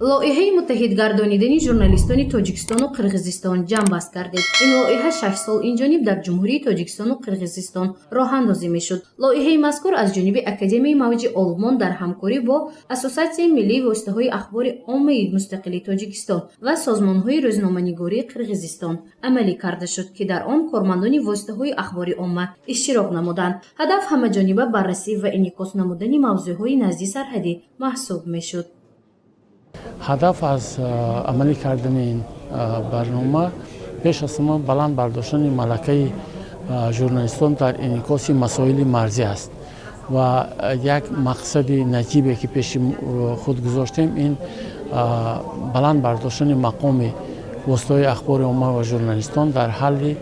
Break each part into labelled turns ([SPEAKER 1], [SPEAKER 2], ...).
[SPEAKER 1] لایحه متحد گردانیدن ژورنالیستان تاجیکستان و قرقیزستان جنببست گردید. این لایحه 6 سال اینجانب در جمهوری تاجیکستان و قرقیزستان راه اندازی میشد. لایحه مذکور از جانب اکادمی موج آلمان در همکاری با اساسیاسیون ملی واسطه‌های اخبار عامه مستقل تاجیکستان و سازمان‌های روزنامه‌نگاری قرقیزستان عملی کرده شد که در آن کارمندان واسطه‌های اخبار عامه اشتراک نمودند. هدف همه‌جانبه بررسی و انعکاس نمودن موضوعهای نزدیک سرحدی محسوب میشد.
[SPEAKER 2] هدف از عملی کردن این برنامه پیش از همه بلند برداشتن ملکه ژورنالیستان در انعکاس مسائل مرزی است و یک مقصد نجیبی که پیش خود گذاشتیم این بلند برداشتن مقام واسطه‌های اخبار عامه و ژورنالیستان در حل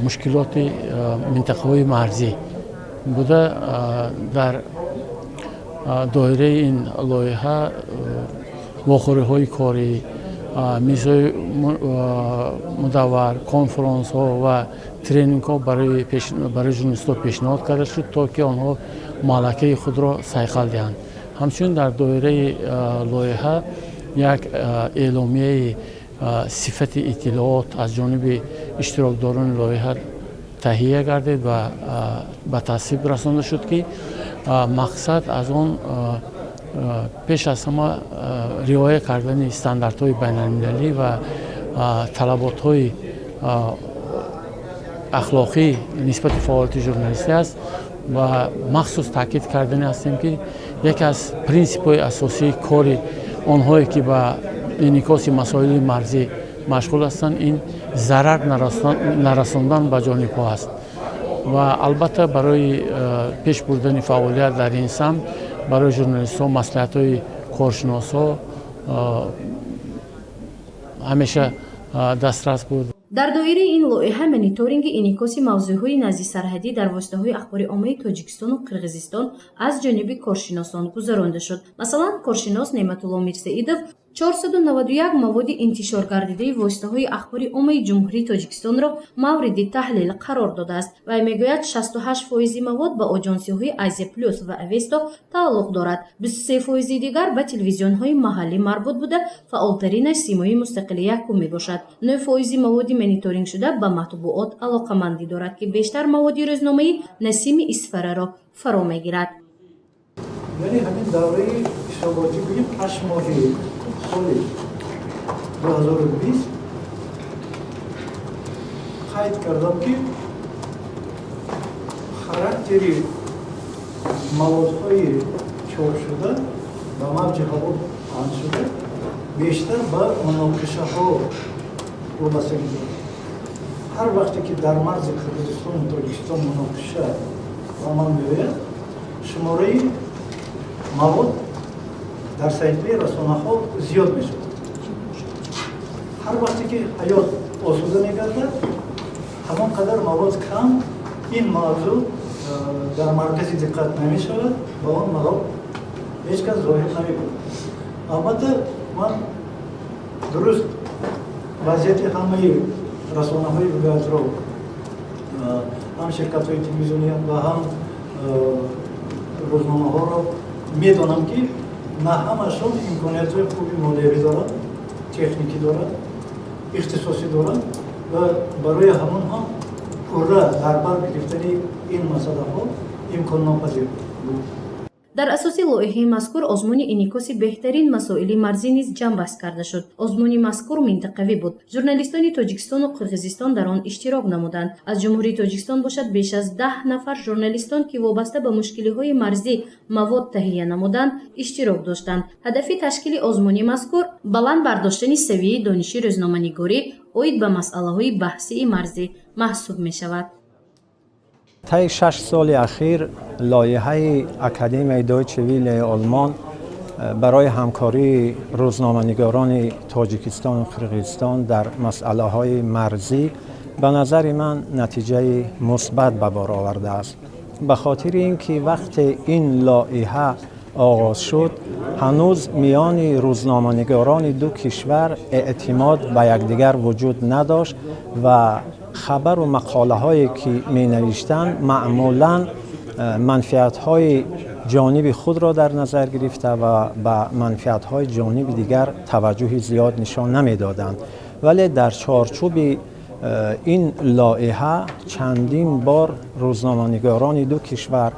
[SPEAKER 2] مشکلات منطقه‌های مرزی بوده. در دایره این لایحه واخوری‌های کاری، میزهای مدور، کنفرانس ها و ترینینگ ها برای ژورنالیستان پیشنهاد کرده شد تا که آنها ملکه خود را صیقل دهند. همچنین در دایره لایحه یک اعلامیه صفت اطلاعات از جانب اشتراکداران لایحه تهیه گردید و به تصویب رسانده شد که مقصد از آن پیش از همه رعایت کردن استانداردهای بین‌المللی و طلبات‌های اخلاقی نسبت فعالیت ژورنالیستی است و مخصوص تاکید کردن هستیم که یکی از پرینسیپ‌های اساسی کار آنهایی که به انعکاس مسائل مرزی مشغول هستند این ضرر نرساندن به جانب‌ها است و البته برای پیش بردن فعالیت در این سمت برای ژورنالیست‌ها مصلحت‌های کارشناس‌ها همیشه دسترس بود.
[SPEAKER 1] در دایره این لایحه مانیتورینگ انعکاس موضوعهای نزدیک سرحدی در واسطه‌های اخبار عامه تاجیکستان و قرقیزستان از جانب کارشناسان گذرانده شد. مثلا کارشناس نعمت‌الله میرسعیدов 491 مواد انتشار گردیده واسطه‌های اخبار عامه جمهوری تاجیکستان را مورد تحلیل قرار داده است و میگوید 68% مواد به آژانسی‌های آزیا پلوس و اوستا تعلق دارد. 23% دیگر به تلویزیون‌های محلی مربوط بوده، فعالترین سیمای مستقل یکم میباشد. 9% مواد مانیتورینگ شده به مطبوعات علاقه‌مندی دارد که بیشتر مواد روزنامه‌ای نسیم اصفهانی را فرا میگیرد.
[SPEAKER 3] یعنی همین دوره اشتراکی بگیم 8 ماهی سال 2020 قید کردم که خاراکتری موادهای چاپ شده و موج هوا آن شده بیشتر به مناقشه ها وابستگی دارد. هر وقتی که در مرز قرقیزستان و تاجیکستان مناقشه عمل می‌آید شماره مواد در صحیفه رسانه‌ها زیاد می‌شود. هر وقتی که حیات آسوده می‌گردد همان قدر مواد کم این موضوع در مرکز دقت نمی‌شود و آن مواد هیچ کس ظاهر نمی‌کند. البته من درست وضعیت همه رسانه‌های ولایت را هم شرکت‌های تلویزیونی و هم روزنامه‌ها را می‌دانم که نه همشون امکانیت‌های خوبی مالیاتی دارند، تکنیکی دارند، اختصاصی دارند و برای همون هم پوره در بر گرفتن این مسئله‌ها امکان ناپذیر بود.
[SPEAKER 1] در اساس لایحه مذکور آزمون انعکاس بهترین مسائل مرزی نیز جنببست کرده شد. آزمون مذکور منطقوی بود. ژورنالیستان تاجیکستان و قرقیزستان در آن اشتراک نمودند. از جمهوری تاجیکستان باشد بیش از 10 نفر ژورنالیستان که وابسته به مشکل‌های مرزی مواد تهیه نمودند اشتراک داشتند. هدف تشکیل آزمون مذکور بلند برداشتن سویه دانشی روزنامه‌نگاری اوید به مسائل بحثی مرزی محسوب می‌شود.
[SPEAKER 4] طی 6 سال اخیر لایحه اکادمی دویچه ویله آلمان برای همکاری روزنامه‌نگاران تاجیکستان و قرقیزستان در مسائل‌های مرزی به نظر من نتیجه مثبت به بار آورده است. به خاطر اینکه وقت این لایحه آغاز شد هنوز میان روزنامه‌نگاران دو کشور اعتماد به یکدیگر وجود نداشت و خبر و مقاله هایی که می نوشتند معمولاً منفعت های جانب خود را در نظر گرفته و به منفعت‌های جانب دیگر توجه زیاد نشان نمی‌دادند. ولی در چارچوب این لایحه چندین بار روزنامه‌نگاران دو کشور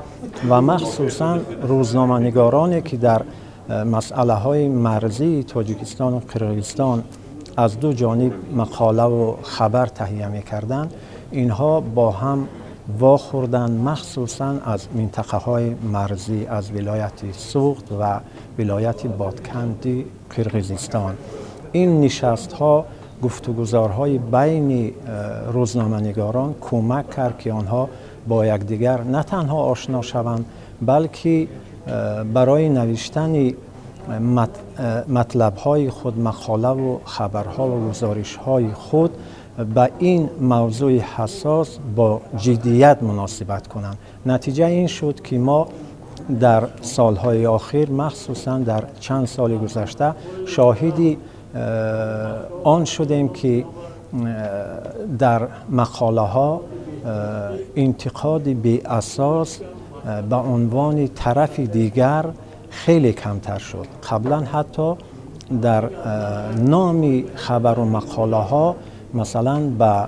[SPEAKER 4] و مخصوصاً روزنامه‌نگارانی که در مسئله‌های مرزی تاجیکستان و قرقیزستان از دو جانب مقاله و خبر تهیه می‌کردند، اینها با هم واخوردند، مخصوصاً از منطقه‌های مرزی از ولایت سوخت و ولایت بادکند قرقیزستان. این نشست‌ها گفتگوزارهای بین روزنامه‌نگاران کمک کرد که آنها با یکدیگر نه تنها آشنا شوند، بلکه برای نوشتن مطلب‌های خود، مقاله و خبرها و گزارش‌های خود به این موضوع حساس با جدیت مناسبت کنند. نتیجه این شد که ما در سالهای آخر، مخصوصاً در چند سال گذشته، شاهدی آن شدیم که در مقاله ها انتقاد بی اساس به عنوان طرف دیگر خیلی کمتر شد. قبلا حتی در نام خبر و مقاله ها مثلا به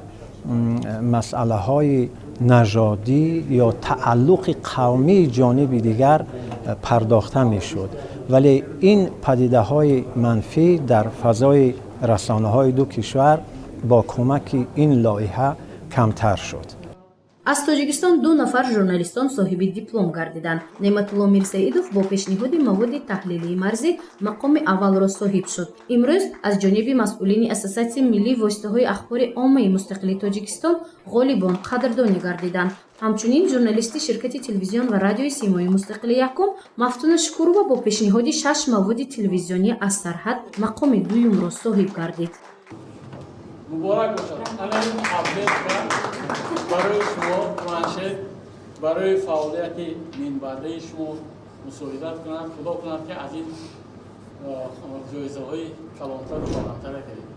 [SPEAKER 4] مسئله های نژادی یا تعلق قومی جانب دیگر پرداخته می شد، ولی این پدیده های منفی در فضای رسانه های دو کشور با کمک این لایحه کمتر شد.
[SPEAKER 1] аз тоҷикистон 2 нафар журналистон соҳиби диплом гардиданд. Неъматулло Мирсаидов бо пешниҳоди маводи таҳлилии марзӣ мақоми аввалро соҳиб шуд. имрӯз аз ҷониби масъулини Ассотсиатсияи миллии воситаҳои ахбори оммаи мустақили Тоҷикистон ғолибон қадрдонӣ гардиданд. ҳамчунин журналисти ширкати телевизион ва радиои Симои Мустақили Якум Мафтуна Шукурова бо пешниҳоди 6 маводи телевизионӣ аз сарҳад мақоми дуюмро соҳиб гардид.
[SPEAKER 2] مبارک باشد. الان ابدیت کرد برای شما پلانشت برای فعالیت منبعی شما مساعدت کنند. خدا کند که از این جایزه های کلانتر و بالاتر کنید.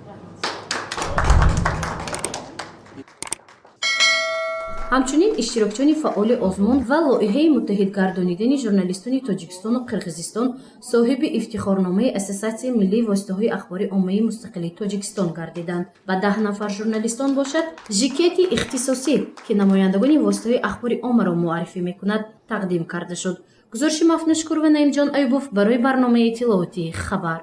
[SPEAKER 1] ҳамчунин иштирокчиёни фаъоли озмон ва лоиҳаи муттаҳидгардонидани журналистони Тоҷикистону Қирғизистон соҳиби ифтихорномаи Ассотсиатсияи миллии воситаҳои ахбори оммаи мустақили Тоҷикистон гардиданд. Ба 10 нафар журналистон бошад жикети ихтисосӣ ки намояндагони воситаҳои ахбори оммаро муаррифӣ мекунад тақдим карда шуд. гузориши Мафтуна Шукурова, Наимҷон Айюбов барои барномаи иттилооти хабар.